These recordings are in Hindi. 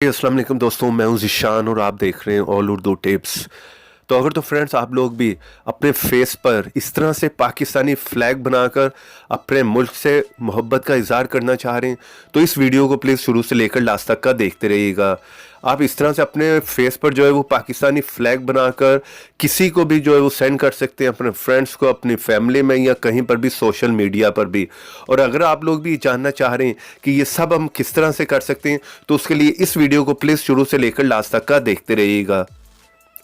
अस्सलाम वालेकुम दोस्तों, मैं हूं ज़ीशान और आप देख रहे हैं ऑल उर्दू टिप्स। तो अगर तो फ्रेंड्स आप लोग भी अपने फेस पर इस तरह से पाकिस्तानी फ्लैग बनाकर अपने मुल्क से मोहब्बत का इजहार करना चाह रहे हैं तो इस वीडियो को प्लीज़ शुरू से लेकर लास्ट तक का देखते रहिएगा। आप इस तरह से अपने फेस पर जो है वो पाकिस्तानी फ्लैग बनाकर किसी को भी जो है वो सेंड कर सकते हैं, अपने फ्रेंड्स को, अपनी फैमिली में या कहीं पर भी, सोशल मीडिया पर भी। और अगर आप लोग भी जानना चाह रहे हैं कि ये सब हम किस तरह से कर सकते हैं तो उसके लिए इस वीडियो को प्लीज़ शुरू से लेकर लास्ट तक का देखते रहिएगा।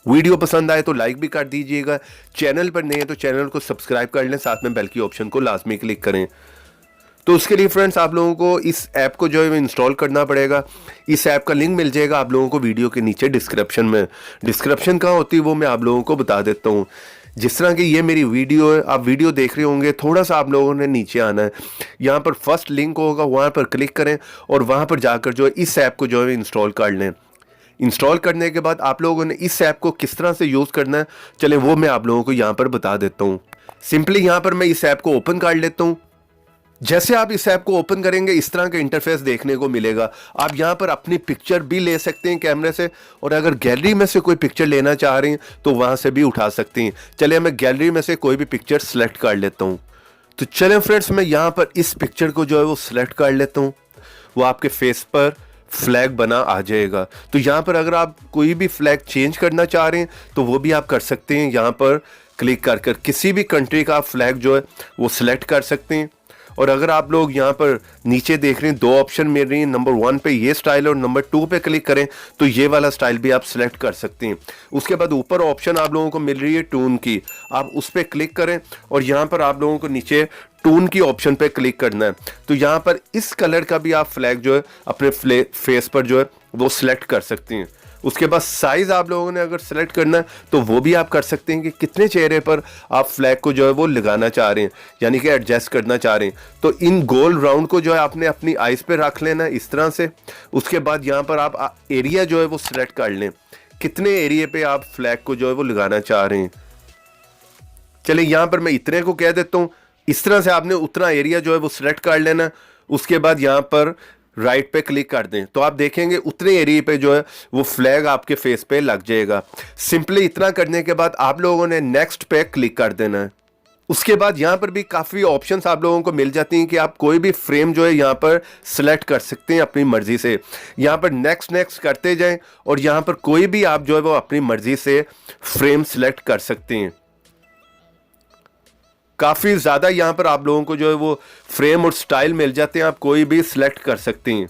वीडियो पसंद आए तो लाइक भी कर दीजिएगा, चैनल पर नए हैं तो चैनल को सब्सक्राइब कर लें, साथ में बेल की ऑप्शन को लाजमी क्लिक करें। तो उसके लिए फ्रेंड्स आप लोगों को इस ऐप को जो है इंस्टॉल करना पड़ेगा। इस ऐप का लिंक मिल जाएगा आप लोगों को वीडियो के नीचे डिस्क्रिप्शन में। डिस्क्रिप्शन कहाँ होती है वो मैं आप लोगों को बता देता हूँ। जिस तरह की ये मेरी वीडियो है, आप वीडियो देख रहे होंगे, थोड़ा सा आप लोगों ने नीचे आना है, यहाँ पर फर्स्ट लिंक होगा, वहाँ पर क्लिक करें और वहाँ पर जाकर जो है इस ऐप को जो है इंस्टॉल कर लें। इंस्टॉल करने के बाद आप लोगों ने इस ऐप को किस तरह से यूज़ करना है, चले वो मैं आप लोगों को यहाँ पर बता देता हूँ। सिंपली यहाँ पर मैं इस ऐप को ओपन कर लेता हूँ। जैसे आप इस ऐप को ओपन करेंगे इस तरह का इंटरफेस देखने को मिलेगा। आप यहाँ पर अपनी पिक्चर भी ले सकते हैं कैमरे से, और अगर गैलरी में से कोई पिक्चर लेना चाह रहे हैं तो वहाँ से भी उठा सकते हैं। चलिए मैं गैलरी में से कोई भी पिक्चर सेलेक्ट कर लेता हूँ। तो चलें फ्रेंड्स, मैं यहाँ पर इस पिक्चर को जो है वो सिलेक्ट कर लेता हूँ। वो आपके फेस पर फ्लैग बना आ जाएगा। तो यहाँ पर अगर आप कोई भी फ्लैग चेंज करना चाह रहे हैं तो वो भी आप कर सकते हैं। यहाँ पर क्लिक कर कर किसी भी कंट्री का फ्लैग जो है वो सिलेक्ट कर सकते हैं। और अगर आप लोग यहाँ पर नीचे देख रहे हैं दो ऑप्शन मिल रही हैं, नंबर 1 पे ये स्टाइल और नंबर 2 पे क्लिक करें तो ये वाला स्टाइल भी आप सिलेक्ट कर सकते हैं। उसके बाद ऊपर ऑप्शन आप लोगों को मिल रही है टून की, आप उस पर क्लिक करें और यहाँ पर आप लोगों को नीचे टून की ऑप्शन पे क्लिक करना है। तो यहाँ पर इस कलर का भी आप फ्लैग जो है अपने फेस पर जो है वो सिलेक्ट कर सकते हैं। उसके बाद साइज आप लोगों ने अगर सेलेक्ट करना है तो वो भी आप कर सकते हैं कि कितने चेहरे पर आप फ्लैग को जो है वो लगाना चाह रहे हैं, यानी कि एडजस्ट करना चाह रहे हैं। तो इन गोल राउंड को जो है आपने अपनी आइज पे रख लेना है इस तरह से। उसके बाद यहाँ पर आप एरिया जो है वो सिलेक्ट कर लें, कितने एरिया पे आप फ्लैग को जो है वो लगाना चाह रहे हैं। चलिए यहाँ पर मैं इतने को कह देता हूँ। इस तरह से आपने उतना एरिया जो है वो सिलेक्ट कर लेना। उसके बाद यहाँ पर राइट पे क्लिक कर दें तो आप देखेंगे उतने एरिया पे जो है वो फ्लैग आपके फेस पे लग जाएगा। सिंपली इतना करने के बाद आप लोगों ने नेक्स्ट पे क्लिक कर देना है। उसके बाद यहाँ पर भी काफ़ी ऑप्शंस आप लोगों को मिल जाती हैं कि आप कोई भी फ्रेम जो है यहाँ पर सिलेक्ट कर सकते हैं अपनी मर्जी से। यहाँ पर नेक्स्ट नेक्स्ट करते जाएं और यहाँ पर कोई भी आप जो है वो अपनी मर्जी से फ्रेम सिलेक्ट कर सकते हैं। काफ़ी ज़्यादा यहाँ पर आप लोगों को जो है वो फ्रेम और स्टाइल मिल जाते हैं, आप कोई भी सिलेक्ट कर सकते हैं।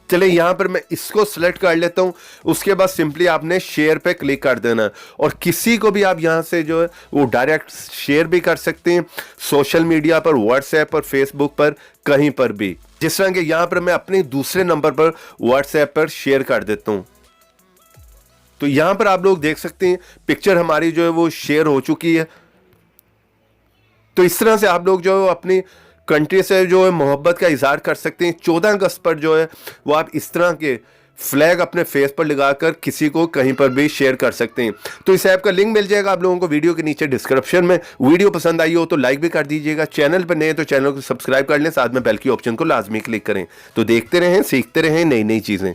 चलिए यहाँ पर मैं इसको सिलेक्ट कर लेता हूँ। उसके बाद सिंपली आपने शेयर पे क्लिक कर देना और किसी को भी आप यहाँ से जो है वो डायरेक्ट शेयर भी कर सकते हैं, सोशल मीडिया पर, व्हाट्सएप पर, फेसबुक पर, कहीं पर भी। जिस तरह के यहाँ पर मैं अपने दूसरे नंबर पर व्हाट्सएप पर शेयर कर देता हूँ। तो यहाँ पर आप लोग देख सकते हैं पिक्चर हमारी जो है वो शेयर हो चुकी है। तो इस तरह से आप लोग जो है अपनी कंट्री से जो है मोहब्बत का इजहार कर सकते हैं। 14 अगस्त पर जो है वो आप इस तरह के फ्लैग अपने फेस पर लगाकर किसी को कहीं पर भी शेयर कर सकते हैं। तो इस ऐप का लिंक मिल जाएगा आप लोगों को वीडियो के नीचे डिस्क्रिप्शन में। वीडियो पसंद आई हो तो लाइक भी कर दीजिएगा, चैनल पर नए हैं तो चैनल को सब्सक्राइब कर लें, साथ में बेल की ऑप्शन को लाजमी क्लिक करें। तो देखते रहें, सीखते रहें नई नई चीज़ें।